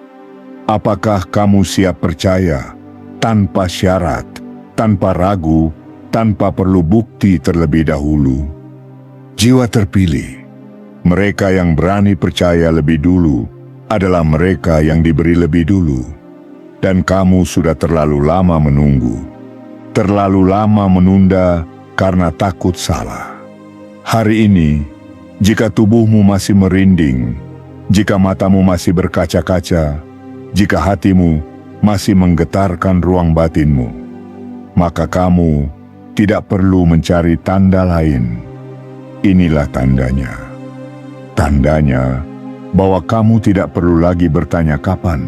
Apakah kamu siap percaya tanpa syarat, tanpa ragu, tanpa perlu bukti terlebih dahulu? Jiwa terpilih, mereka yang berani percaya lebih dulu, adalah mereka yang diberi lebih dulu. Dan kamu sudah terlalu lama menunggu, terlalu lama menunda karena takut salah. Hari ini, jika tubuhmu masih merinding, jika matamu masih berkaca-kaca, jika hatimu masih menggetarkan ruang batinmu, maka kamu tidak perlu mencari tanda lain. Inilah tandanya. Tandanya bahwa kamu tidak perlu lagi bertanya kapan.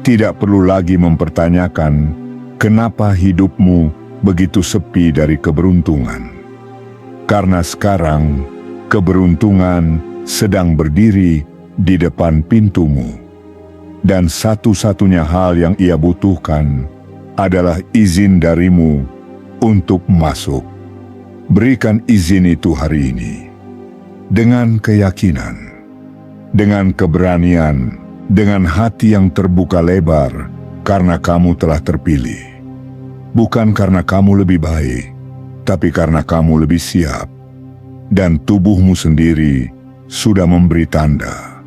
Tidak perlu lagi mempertanyakan kenapa hidupmu begitu sepi dari keberuntungan. Karena sekarang keberuntungan sedang berdiri di depan pintumu. Dan satu-satunya hal yang ia butuhkan adalah izin darimu untuk masuk. Berikan izin itu hari ini. Dengan keyakinan, dengan keberanian, dengan hati yang terbuka lebar, karena kamu telah terpilih. Bukan karena kamu lebih baik, tapi karena kamu lebih siap. Dan tubuhmu sendiri sudah memberi tanda.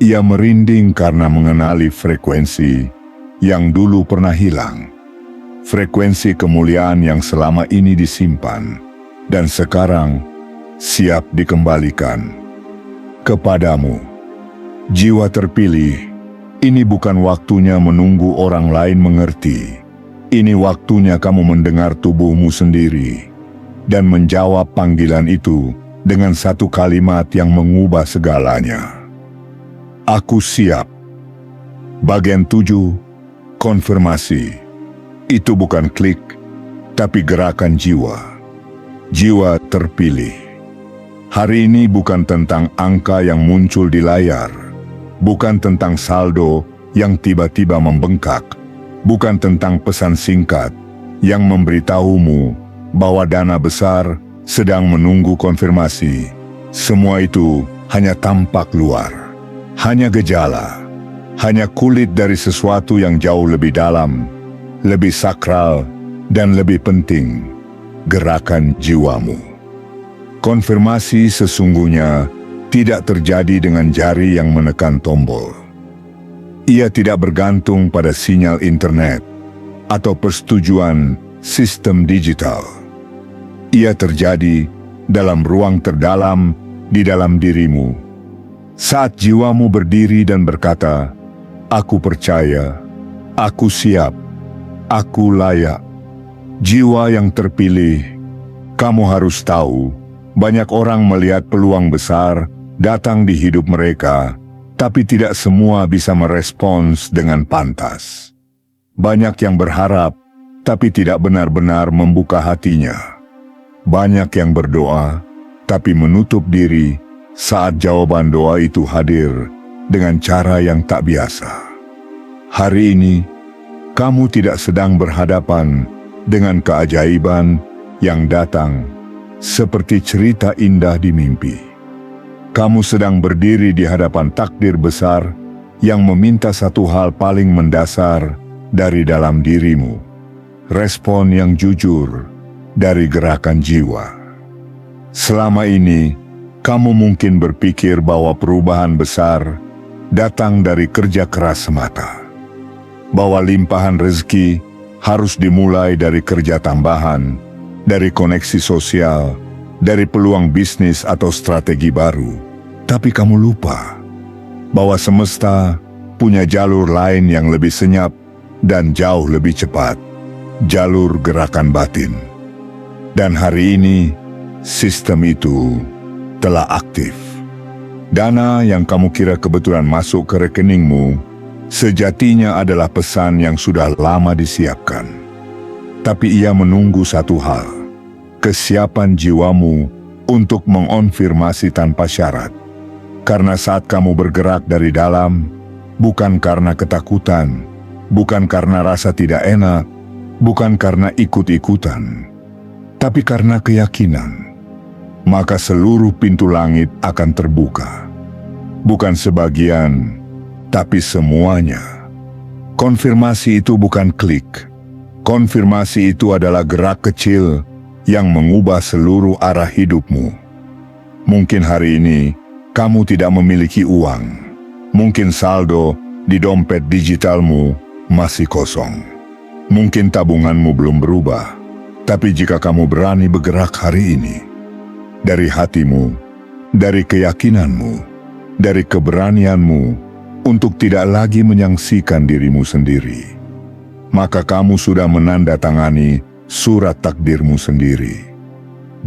Ia merinding karena mengenali frekuensi yang dulu pernah hilang. Frekuensi kemuliaan yang selama ini disimpan dan sekarang siap dikembalikan kepadamu. Jiwa terpilih, ini bukan waktunya menunggu orang lain mengerti. Ini waktunya kamu mendengar tubuhmu sendiri dan menjawab panggilan itu dengan satu kalimat yang mengubah segalanya. Aku siap. Bagian 7, konfirmasi. Itu bukan klik, tapi gerakan jiwa. Jiwa terpilih. Hari ini bukan tentang angka yang muncul di layar, bukan tentang saldo yang tiba-tiba membengkak, bukan tentang pesan singkat yang memberitahumu bahwa dana besar sedang menunggu konfirmasi. Semua itu hanya tampak luar. Hanya gejala, hanya kulit dari sesuatu yang jauh lebih dalam, lebih sakral, dan lebih penting, gerakan jiwamu. Konfirmasi sesungguhnya tidak terjadi dengan jari yang menekan tombol. Ia tidak bergantung pada sinyal internet atau persetujuan sistem digital. Ia terjadi dalam ruang terdalam di dalam dirimu. Saat jiwamu berdiri dan berkata, "Aku percaya, aku siap, aku layak." Jiwa yang terpilih, kamu harus tahu, banyak orang melihat peluang besar datang di hidup mereka, tapi tidak semua bisa merespons dengan pantas. Banyak yang berharap, tapi tidak benar-benar membuka hatinya. Banyak yang berdoa, tapi menutup diri saat jawaban doa itu hadir dengan cara yang tak biasa. Hari ini, kamu tidak sedang berhadapan dengan keajaiban yang datang seperti cerita indah di mimpi. Kamu sedang berdiri di hadapan takdir besar yang meminta satu hal paling mendasar dari dalam dirimu. Respon yang jujur dari gerakan jiwa. Selama ini, kamu mungkin berpikir bahwa perubahan besar datang dari kerja keras semata. Bahwa limpahan rezeki harus dimulai dari kerja tambahan, dari koneksi sosial, dari peluang bisnis atau strategi baru. Tapi kamu lupa bahwa semesta punya jalur lain yang lebih senyap dan jauh lebih cepat. Jalur gerakan batin. Dan hari ini, sistem itu telah aktif. Dana yang kamu kira kebetulan masuk ke rekeningmu, sejatinya adalah pesan yang sudah lama disiapkan. Tapi ia menunggu satu hal, kesiapan jiwamu untuk mengonfirmasi tanpa syarat. Karena saat kamu bergerak dari dalam, bukan karena ketakutan, bukan karena rasa tidak enak, bukan karena ikut-ikutan, tapi karena keyakinan, maka seluruh pintu langit akan terbuka. Bukan sebagian, tapi semuanya. Konfirmasi itu bukan klik. Konfirmasi itu adalah gerak kecil yang mengubah seluruh arah hidupmu. Mungkin hari ini kamu tidak memiliki uang. Mungkin saldo di dompet digitalmu masih kosong. Mungkin tabunganmu belum berubah. Tapi jika kamu berani bergerak hari ini, dari hatimu, dari keyakinanmu, dari keberanianmu untuk tidak lagi menyaksikan dirimu sendiri, maka kamu sudah menandatangani surat takdirmu sendiri.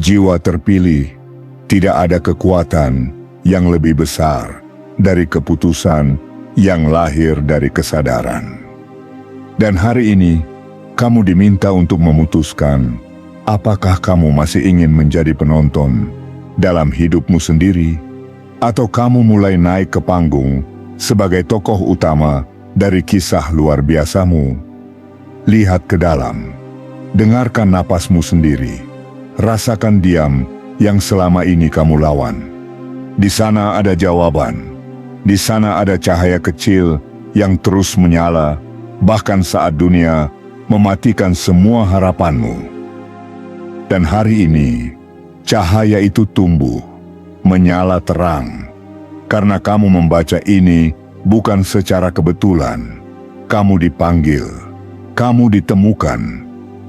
Jiwa terpilih, tidak ada kekuatan yang lebih besar dari keputusan yang lahir dari kesadaran. Dan hari ini, kamu diminta untuk memutuskan apakah kamu masih ingin menjadi penonton dalam hidupmu sendiri, atau kamu mulai naik ke panggung sebagai tokoh utama dari kisah luar biasamu. Lihat ke dalam, dengarkan napasmu sendiri, rasakan diam yang selama ini kamu lawan. Di sana ada jawaban, di sana ada cahaya kecil yang terus menyala, bahkan saat dunia mematikan semua harapanmu. Dan hari ini, cahaya itu tumbuh, menyala terang, karena kamu membaca ini bukan secara kebetulan. Kamu dipanggil, kamu ditemukan,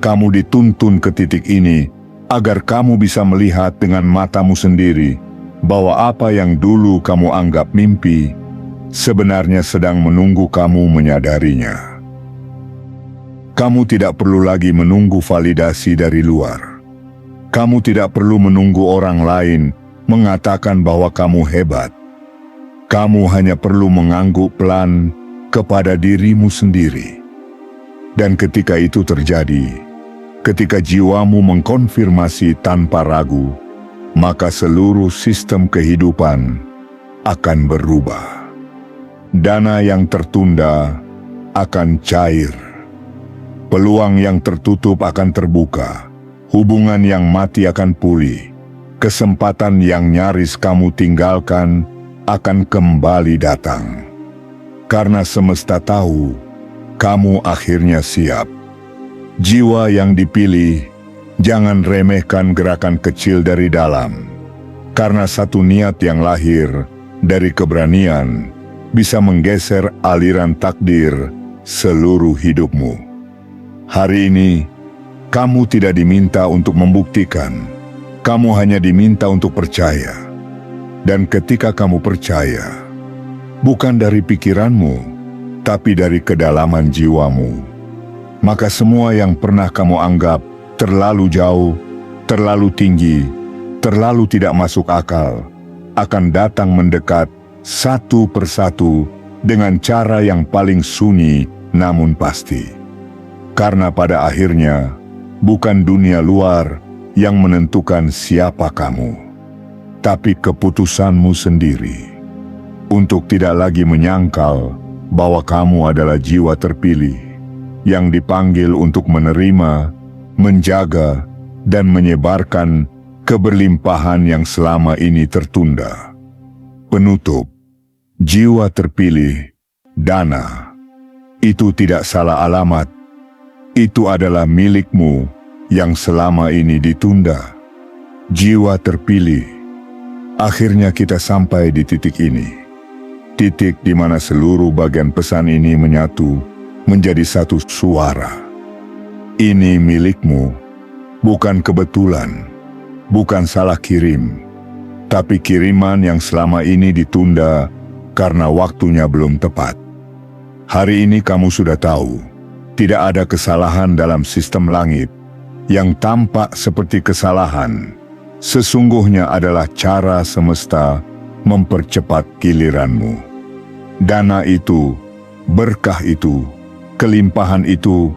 kamu dituntun ke titik ini agar kamu bisa melihat dengan matamu sendiri bahwa apa yang dulu kamu anggap mimpi sebenarnya sedang menunggu kamu menyadarinya. Kamu tidak perlu lagi menunggu validasi dari luar. Kamu tidak perlu menunggu orang lain mengatakan bahwa kamu hebat. Kamu hanya perlu mengangguk pelan kepada dirimu sendiri. Dan ketika itu terjadi, ketika jiwamu mengkonfirmasi tanpa ragu, maka seluruh sistem kehidupan akan berubah. Dana yang tertunda akan cair. Peluang yang tertutup akan terbuka. Hubungan yang mati akan pulih. Kesempatan yang nyaris kamu tinggalkan akan kembali datang. Karena semesta tahu, kamu akhirnya siap. Jiwa yang dipilih, jangan remehkan gerakan kecil dari dalam. Karena satu niat yang lahir dari keberanian bisa menggeser aliran takdir seluruh hidupmu. Hari ini, kamu tidak diminta untuk membuktikan. Kamu hanya diminta untuk percaya. Dan ketika kamu percaya, bukan dari pikiranmu, tapi dari kedalaman jiwamu, maka semua yang pernah kamu anggap terlalu jauh, terlalu tinggi, terlalu tidak masuk akal, akan datang mendekat satu persatu dengan cara yang paling sunyi namun pasti. Karena pada akhirnya, bukan dunia luar yang menentukan siapa kamu, tapi keputusanmu sendiri untuk tidak lagi menyangkal bahwa kamu adalah jiwa terpilih yang dipanggil untuk menerima, menjaga, dan menyebarkan keberlimpahan yang selama ini tertunda. Penutup, jiwa terpilih, dana, itu tidak salah alamat. Itu adalah milikmu yang selama ini ditunda. Jiwa terpilih. Akhirnya kita sampai di titik ini. Titik di mana seluruh bagian pesan ini menyatu menjadi satu suara. Ini milikmu, bukan kebetulan, bukan salah kirim, tapi kiriman yang selama ini ditunda karena waktunya belum tepat. Hari ini kamu sudah tahu, tidak ada kesalahan dalam sistem langit. Yang tampak seperti kesalahan, sesungguhnya adalah cara semesta mempercepat giliranmu. Dana itu, berkah itu, kelimpahan itu,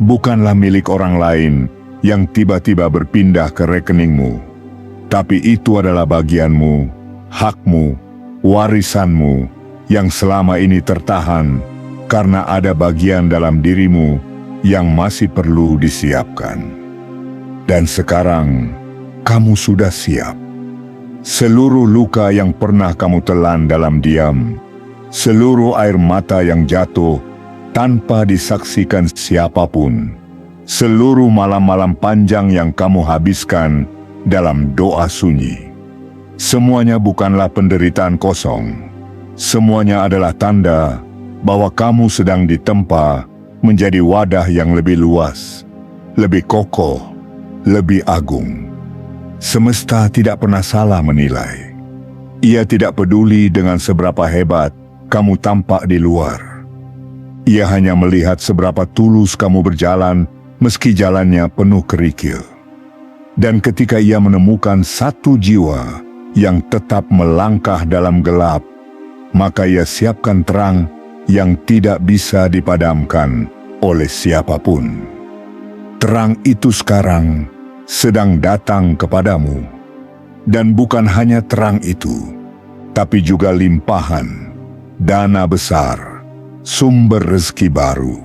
bukanlah milik orang lain yang tiba-tiba berpindah ke rekeningmu, tapi itu adalah bagianmu, hakmu, warisanmu yang selama ini tertahan karena ada bagian dalam dirimu yang masih perlu disiapkan. Dan sekarang, kamu sudah siap. Seluruh luka yang pernah kamu telan dalam diam, seluruh air mata yang jatuh tanpa disaksikan siapapun, seluruh malam-malam panjang yang kamu habiskan dalam doa sunyi, semuanya bukanlah penderitaan kosong. Semuanya adalah tanda bahwa kamu sedang ditempa menjadi wadah yang lebih luas, lebih kokoh, lebih agung. Semesta tidak pernah salah menilai. Ia tidak peduli dengan seberapa hebat kamu tampak di luar. Ia hanya melihat seberapa tulus kamu berjalan meski jalannya penuh kerikil. Dan ketika ia menemukan satu jiwa yang tetap melangkah dalam gelap, maka ia siapkan terang yang tidak bisa dipadamkan oleh siapapun. Terang itu sekarang sedang datang kepadamu. Dan bukan hanya terang itu, tapi juga limpahan, dana besar, sumber rezeki baru,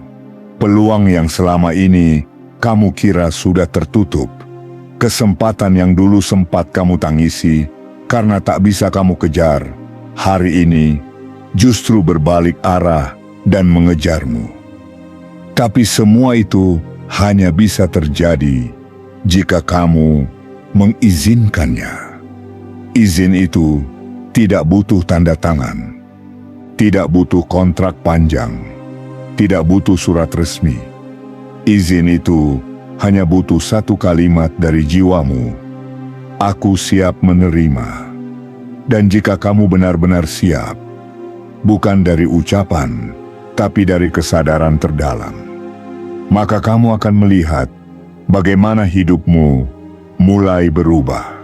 peluang yang selama ini kamu kira sudah tertutup, kesempatan yang dulu sempat kamu tangisi karena tak bisa kamu kejar, hari ini justru berbalik arah dan mengejarmu. Tapi semua itu hanya bisa terjadi jika kamu mengizinkannya. Izin itu tidak butuh tanda tangan, tidak butuh kontrak panjang, tidak butuh surat resmi. Izin itu hanya butuh satu kalimat dari jiwamu. Aku siap menerima. Dan jika kamu benar-benar siap, bukan dari ucapan, tapi dari kesadaran terdalam, maka kamu akan melihat bagaimana hidupmu mulai berubah.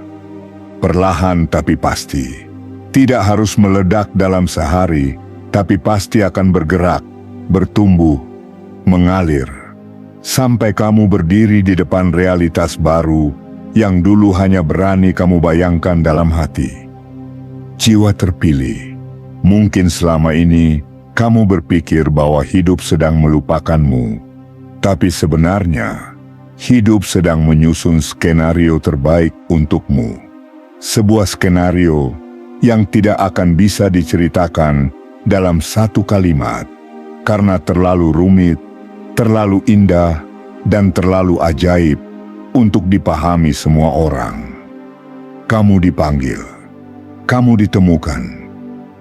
Perlahan tapi pasti. Tidak harus meledak dalam sehari, tapi pasti akan bergerak, bertumbuh, mengalir, sampai kamu berdiri di depan realitas baru yang dulu hanya berani kamu bayangkan dalam hati. Jiwa terpilih, mungkin selama ini kamu berpikir bahwa hidup sedang melupakanmu, tapi sebenarnya hidup sedang menyusun skenario terbaik untukmu. Sebuah skenario yang tidak akan bisa diceritakan dalam satu kalimat, karena terlalu rumit, terlalu indah, dan terlalu ajaib untuk dipahami semua orang. Kamu dipanggil, kamu ditemukan,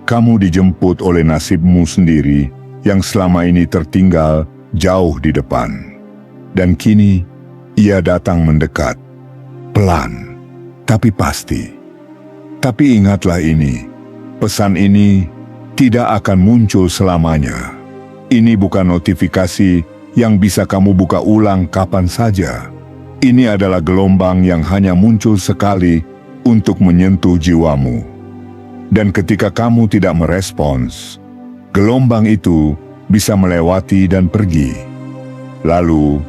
kamu dijemput oleh nasibmu sendiri yang selama ini tertinggal jauh di depan. Dan kini, ia datang mendekat, pelan, tapi pasti. Tapi ingatlah ini, pesan ini tidak akan muncul selamanya. Ini bukan notifikasi yang bisa kamu buka ulang kapan saja. Ini adalah gelombang yang hanya muncul sekali untuk menyentuh jiwamu. Dan ketika kamu tidak merespons, gelombang itu bisa melewati dan pergi, lalu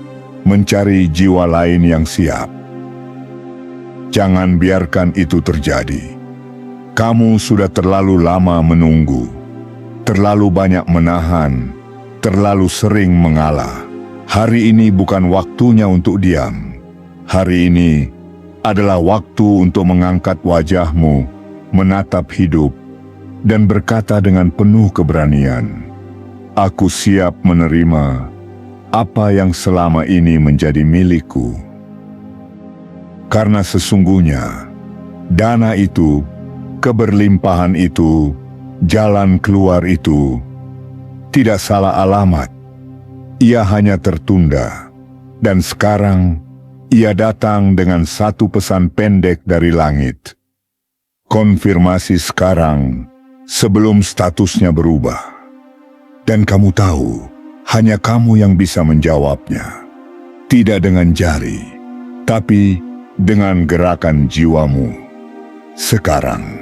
mencari jiwa lain yang siap. Jangan biarkan itu terjadi. Kamu sudah terlalu lama menunggu, terlalu banyak menahan, terlalu sering mengalah. Hari ini bukan waktunya untuk diam. Hari ini adalah waktu untuk mengangkat wajahmu, menatap hidup, dan berkata dengan penuh keberanian, "Aku siap menerima apa yang selama ini menjadi milikku." Karena sesungguhnya, dana itu, keberlimpahan itu, jalan keluar itu, tidak salah alamat. Ia hanya tertunda, dan sekarang ia datang dengan satu pesan pendek dari langit. Konfirmasi sekarang, sebelum statusnya berubah. Dan kamu tahu, hanya kamu yang bisa menjawabnya. Tidak dengan jari, tapi dengan gerakan jiwamu. Sekarang.